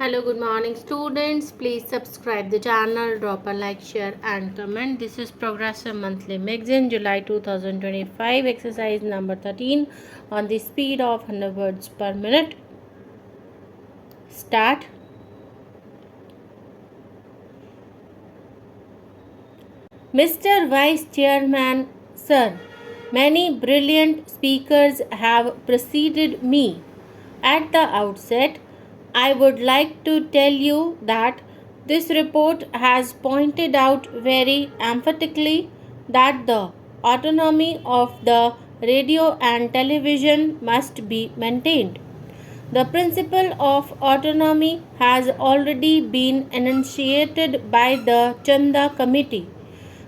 Hello, good morning students. Please subscribe the channel, drop a like, share and comment. This is Progressive Monthly Magazine, July 2025, exercise number 13 on the speed of 100 words per minute. Start. Mr. Vice Chairman, Sir, many brilliant speakers have preceded me. At the outset, I would like to tell you that this report has pointed out very emphatically that the autonomy of the radio and television must be maintained. The principle of autonomy has already been enunciated by the Chandra Committee.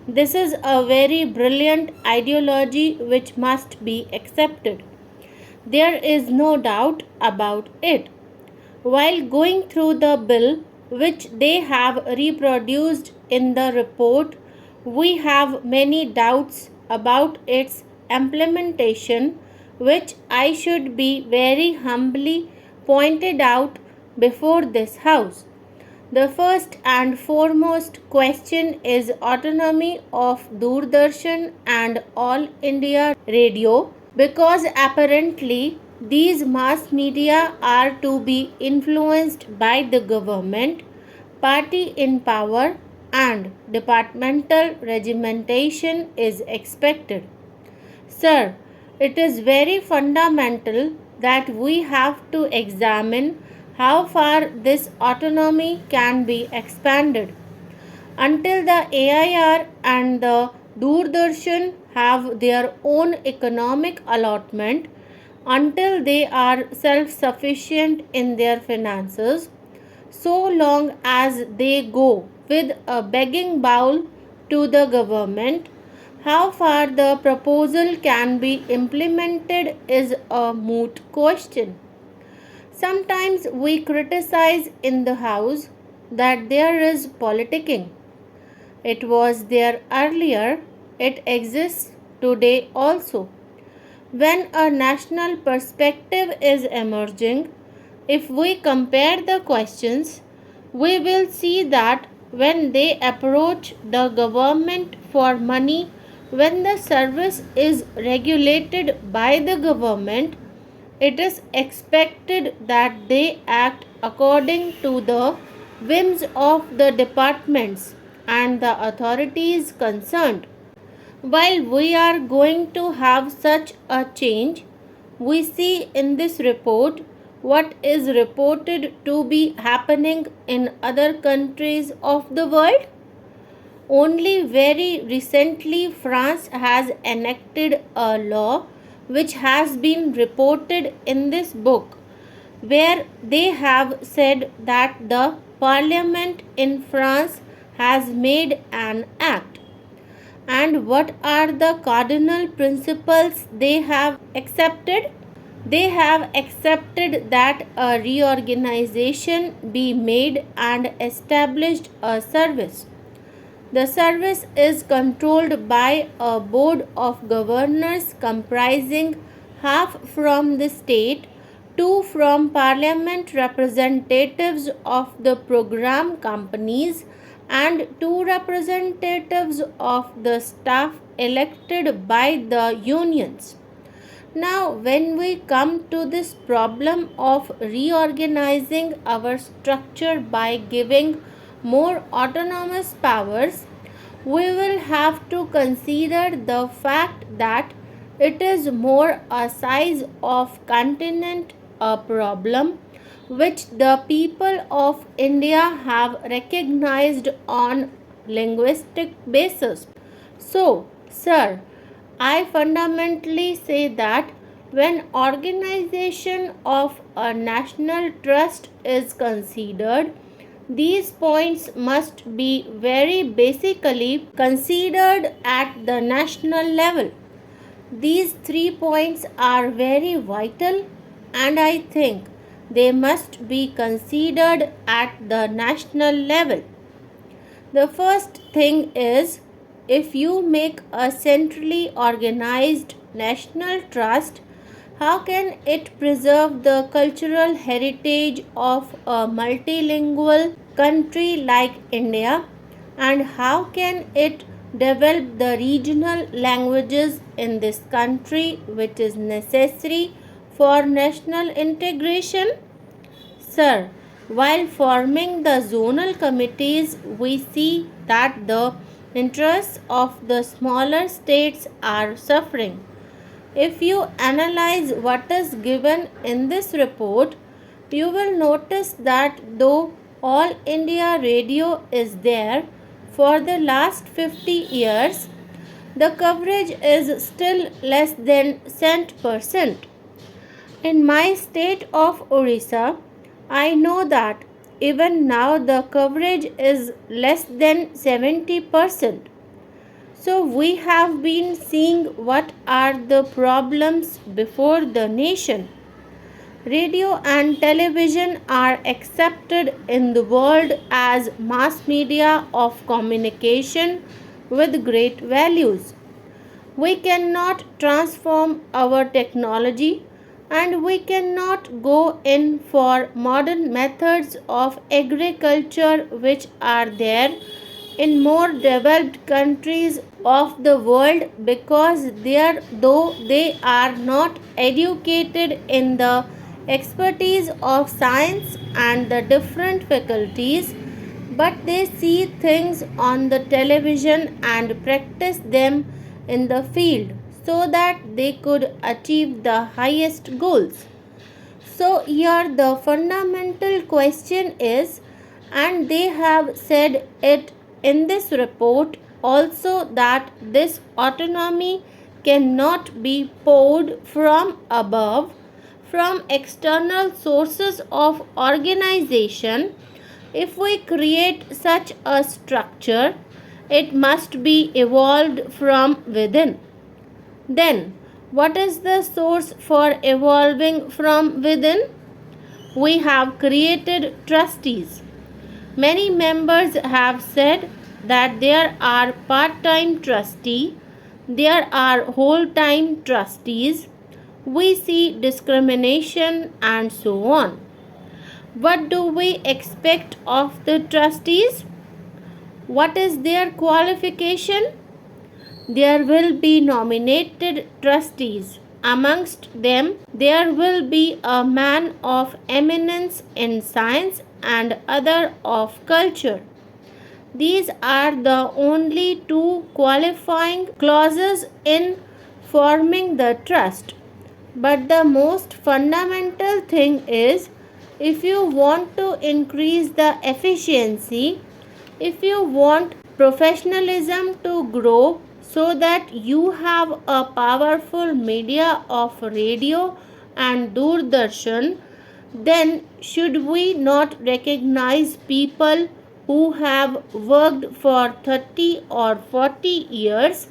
This is a very brilliant ideology which must be accepted. There is no doubt about it. While going through the bill, which they have reproduced in the report, we have many doubts about its implementation, which I should be very humbly pointed out before this House. The first and foremost question is autonomy of Doordarshan and All India Radio, because apparently these mass media are to be influenced by the government, party in power, and departmental regimentation is expected. Sir, it is very fundamental that we have to examine how far this autonomy can be expanded. Until the AIR and the Doordarshan have their own economic allotment, until they are self-sufficient in their finances, so long as they go with a begging bowl to the government, how far the proposal can be implemented is a moot question. Sometimes we criticize in the House that there is politicking. It was there earlier, it exists today also. When a national perspective is emerging, if we compare the questions, we will see that when they approach the government for money, when the service is regulated by the government, it is expected that they act according to the whims of the departments and the authorities concerned. While we are going to have such a change, we see in this report what is reported to be happening in other countries of the world. Only very recently, France has enacted a law which has been reported in this book, where they have said that the parliament in France has made an act. And what are the cardinal principles they have accepted? They have accepted that a reorganization be made and established a service. The service is controlled by a board of governors comprising half from the state, two from parliament representatives of the program companies, and two representatives of the staff elected by the unions. Now, when we come to this problem of reorganizing our structure by giving more autonomous powers, we will have to consider the fact that it is more a size of continent a problem which the people of India have recognized on linguistic basis. So, sir, I fundamentally say that when organization of a national trust is considered, these points must be very basically considered at the national level. These 3 points are very vital, and I think they must be considered at the national level. The first thing is, if you make a centrally organized national trust, How can it preserve the cultural heritage of a multilingual country like India? And how can it develop the regional languages in this country which is necessary for national integration? Sir, while forming the zonal committees, we see that the interests of the smaller states are suffering. If you analyze what is given in this report, you will notice that though All India Radio is there for the last 50 years, the coverage is still less than 100%. In my state of Orissa, I know that even now the coverage is less than 70%. So we have been seeing what are the problems before the nation. Radio and television are accepted in the world as mass media of communication with great values. We cannot transform our technology and we cannot go in for modern methods of agriculture which are there in more developed countries of the world because there though they are not educated in the expertise of science and the different faculties, but they see things on the television and practice them in the field so that they could achieve the highest goals. So, here the fundamental question is, and they have said it in this report also, that this autonomy cannot be poured from above, from external sources of organization. If we create such a structure, it must be evolved from within. Then, what is the source for evolving from within? We have created trustees. Many members have said that there are part-time trustees, there are whole-time trustees. We see discrimination and so on. What do we expect of the trustees? What is their qualification? There will be nominated trustees. Amongst them, there will be a man of eminence in science and other of culture. These are the only two qualifying clauses in forming the trust. But the most fundamental thing is, if you want to increase the efficiency, if you want professionalism to grow so that you have a powerful media of radio and Doordarshan, then should we not recognize people who have worked for 30 or 40 years,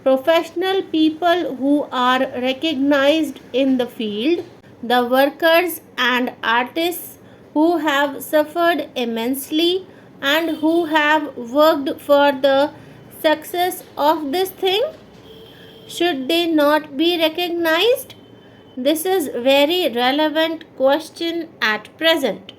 professional people who are recognized in the field, the workers and artists who have suffered immensely and who have worked for the success of this thing? Should they not be recognized? This is very relevant question at present.